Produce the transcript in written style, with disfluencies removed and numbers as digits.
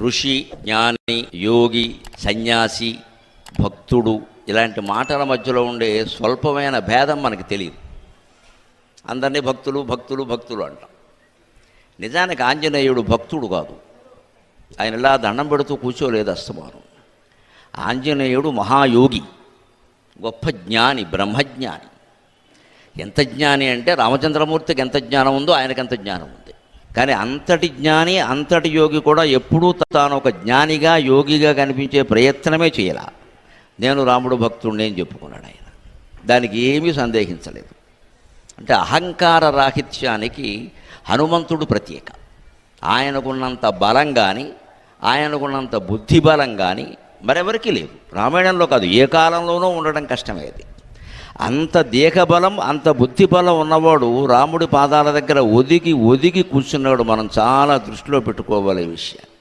ఋషి, జ్ఞాని, యోగి, సన్యాసి, భక్తుడు ఇలాంటి మాటల మధ్యలో ఉండే స్వల్పమైన భేదం మనకి తెలియదు. అందరినీ భక్తులు భక్తులు భక్తులు అంటాం. నిజానికి ఆంజనేయుడు భక్తుడు కాదు. ఆయన ఇలా దండం పెడుతూ కూర్చోలేదు అస్తమానం. ఆంజనేయుడు మహాయోగి, గొప్ప జ్ఞాని, బ్రహ్మజ్ఞాని. ఎంత జ్ఞాని అంటే రామచంద్రమూర్తికి ఎంత జ్ఞానం ఉందో ఆయనకి ఎంత జ్ఞానం ఉంది. కానీ అంతటి జ్ఞాని, అంతటి యోగి కూడా ఎప్పుడూ తాను ఒక జ్ఞానిగా, యోగిగా కనిపించే ప్రయత్నమే చేయాల. నేను రాముడు భక్తుడిని అని చెప్పుకున్నాడు ఆయన. దానికి ఏమీ సందేహించలేదు. అంటే అహంకార రాహిత్యానికి హనుమంతుడు ప్రత్యేక. ఆయనకున్నంత బలం కానీ, ఆయనకున్నంత బుద్ధి బలం కానీ మరెవరికి లేదు. రామాయణంలో కాదు, ఏ కాలంలోనూ ఉండడం కష్టమే. అది అంత దేహబలం, అంత బుద్ధి బలం ఉన్నవాడు రాముడి పాదాల దగ్గర ఒదిగి ఒదిగి కూర్చున్నాడు. మనం చాలా దృష్టిలో పెట్టుకోవాలి ఈ విషయం.